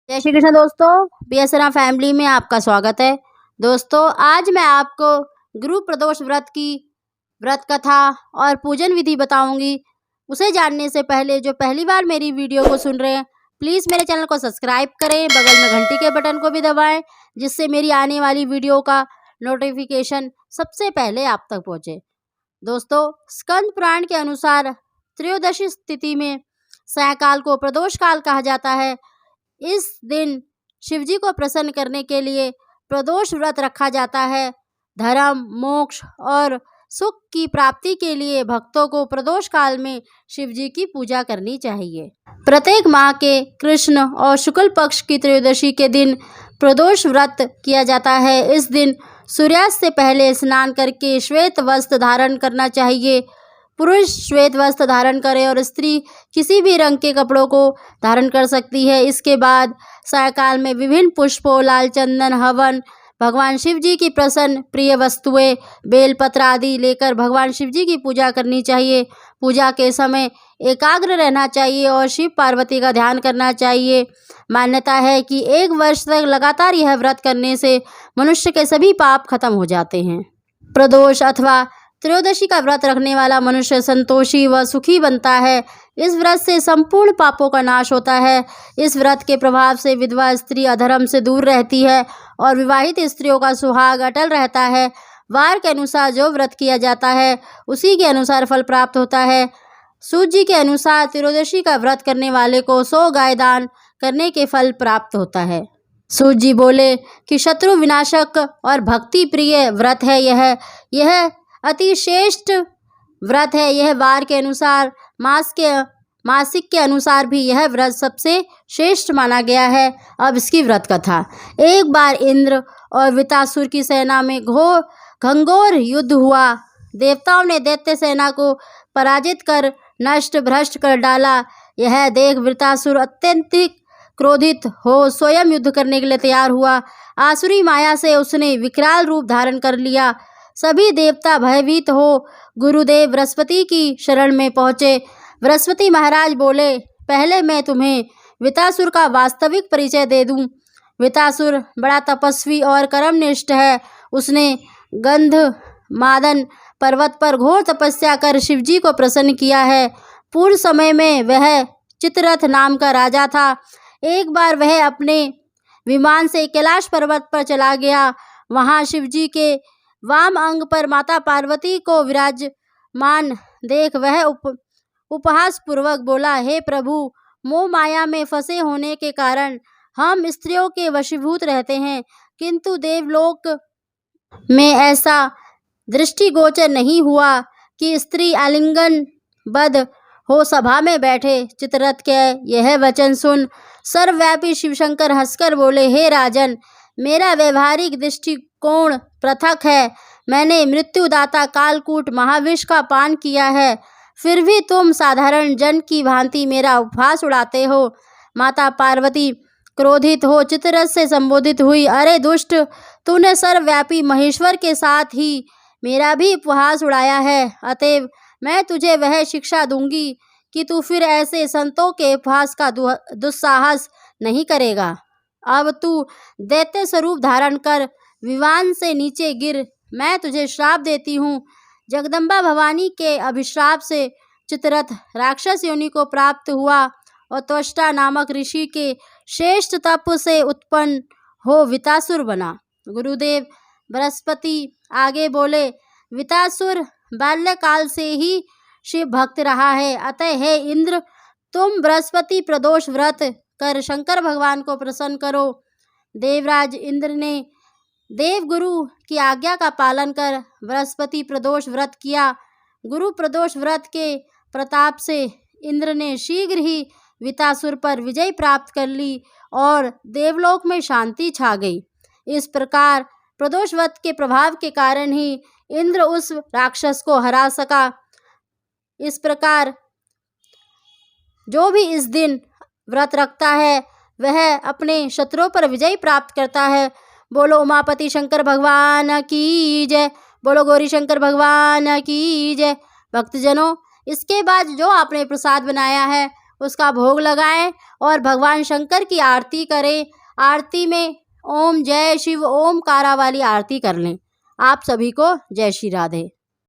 जय श्री कृष्ण दोस्तों, BSNR family में आपका स्वागत है। दोस्तों, आज मैं आपको गुरु प्रदोष व्रत की व्रत कथा और पूजन विधि बताऊंगी। उसे जानने से पहले जो पहली बार मेरी वीडियो को सुन रहे हैं, प्लीज़ मेरे चैनल को सब्सक्राइब करें, बगल में घंटी के बटन को भी दबाएं, जिससे मेरी आने वाली वीडियो का नोटिफिकेशन सबसे पहले आप तक पहुँचे। दोस्तों, स्कंद पुराण के अनुसार त्रयोदशी तिथि में सायंकाल को प्रदोष काल कहा जाता है। इस दिन शिवजी को प्रसन्न करने के लिए प्रदोष व्रत रखा जाता है। धर्म, मोक्ष और सुख की प्राप्ति के लिए भक्तों को प्रदोष काल में शिवजी की पूजा करनी चाहिए। प्रत्येक माह के कृष्ण और शुक्ल पक्ष की त्रयोदशी के दिन प्रदोष व्रत किया जाता है। इस दिन सूर्यास्त से पहले स्नान करके श्वेत वस्त्र धारण करना चाहिए। पुरुष श्वेत वस्त्र धारण करे और स्त्री किसी भी रंग के कपड़ों को धारण कर सकती है। इसके बाद सायंकाल में विभिन्न पुष्पों, लाल चंदन, हवन, भगवान शिव जी की प्रसन्न प्रिय वस्तुएं, बेलपत्र आदि लेकर भगवान शिव जी की पूजा करनी चाहिए। पूजा के समय एकाग्र रहना चाहिए और शिव पार्वती का ध्यान करना चाहिए। मान्यता है कि 1 वर्ष तक लगातार यह व्रत करने से मनुष्य के सभी पाप खत्म हो जाते हैं। प्रदोष अथवा त्रयोदशी का व्रत रखने वाला मनुष्य संतोषी व सुखी बनता है। इस व्रत से संपूर्ण पापों का नाश होता है। इस व्रत के प्रभाव से विधवा स्त्री अधर्म से दूर रहती है और विवाहित स्त्रियों का सुहाग अटल रहता है। वार के अनुसार जो व्रत किया जाता है उसी के अनुसार फल प्राप्त होता है। सूत जी के अनुसार त्रयोदशी का व्रत करने वाले को 100 गाय दान करने के फल प्राप्त होता है। सूत जी बोले कि शत्रु विनाशक और भक्ति प्रिय व्रत है यह अति श्रेष्ठ व्रत है। यह वार के अनुसार, मासिक के अनुसार भी यह व्रत सबसे श्रेष्ठ माना गया है। अब इसकी व्रत कथा। एक बार इंद्र और वृतासुर की सेना में घंघोर युद्ध हुआ। देवताओं ने दैत्य सेना को पराजित कर नष्ट भ्रष्ट कर डाला। यह देख वृतासुर अत्यंत क्रोधित हो स्वयं युद्ध करने के लिए तैयार हुआ। आसुरी माया से उसने विकराल रूप धारण कर लिया। सभी देवता भयभीत हो गुरुदेव बृहस्पति की शरण में पहुँचे। बृहस्पति महाराज बोले, पहले मैं तुम्हें वृतासुर का वास्तविक परिचय दे दूं। वृतासुर बड़ा तपस्वी और कर्मनिष्ठ है। उसने गंधमादन पर्वत पर घोर तपस्या कर शिवजी को प्रसन्न किया है। पूर्व समय में वह चित्ररथ नाम का राजा था। एक बार वह अपने विमान से कैलाश पर्वत पर चला गया। वहाँ शिवजी के वाम अंग पर माता पार्वती को विराजमान देख वह उपहास पूर्वक बोला, हे प्रभु, मोह माया में फंसे होने के कारण हम स्त्रियों के वशीभूत रहते हैं, किंतु देवलोक में ऐसा दृष्टिगोचर नहीं हुआ कि स्त्री आलिंगन बद्ध हो सभा में बैठे। चित्ररथ के यह वचन सुन सर्वव्यापी शिवशंकर हंसकर बोले, हे राजन, मेरा व्यवहारिक दृष्टिकोण पृथक है। मैंने मृत्युदाता कालकूट महाविष का पान किया है, फिर भी तुम साधारण जन की भांति मेरा उपहास उड़ाते हो। माता पार्वती क्रोधित हो चित्ररथ से संबोधित हुई, अरे दुष्ट, तूने सर्वव्यापी महेश्वर के साथ ही मेरा भी उपहास उड़ाया है। अतएव मैं तुझे वह शिक्षा दूंगी कि तू फिर ऐसे संतों के उपहास का दुस्साहस नहीं करेगा। अब तू दैत्य स्वरूप धारण कर विमान से नीचे गिर, मैं तुझे श्राप देती हूँ। जगदम्बा भवानी के अभिश्राप से चित्ररथ राक्षस योनि को प्राप्त हुआ और त्वष्टा नामक ऋषि के श्रेष्ठ तप से उत्पन्न हो वितासुर बना। गुरुदेव बृहस्पति आगे बोले, वितासुर बाल्यकाल से ही शिव भक्त रहा है। अतः हे इंद्र, तुम बृहस्पति प्रदोष व्रत कर शंकर भगवान को प्रसन्न करो। देवराज इंद्र ने देवगुरु की आज्ञा का पालन कर बृहस्पति प्रदोष व्रत किया। गुरु प्रदोष व्रत के प्रताप से इंद्र ने शीघ्र ही वितासुर पर विजय प्राप्त कर ली और देवलोक में शांति छा गई। इस प्रकार प्रदोष व्रत के प्रभाव के कारण ही इंद्र उस राक्षस को हरा सका। इस प्रकार जो भी इस दिन व्रत रखता है वह अपने शत्रुओं पर विजय प्राप्त करता है। बोलो उमापति शंकर भगवान की जय, बोलो गौरी शंकर भगवान की जय। भक्तजनों, इसके बाद जो आपने प्रसाद बनाया है उसका भोग लगाएं और भगवान शंकर की आरती करें। आरती में ओम जय शिव ओमकारा वाली आरती कर लें। आप सभी को जय श्री राधे।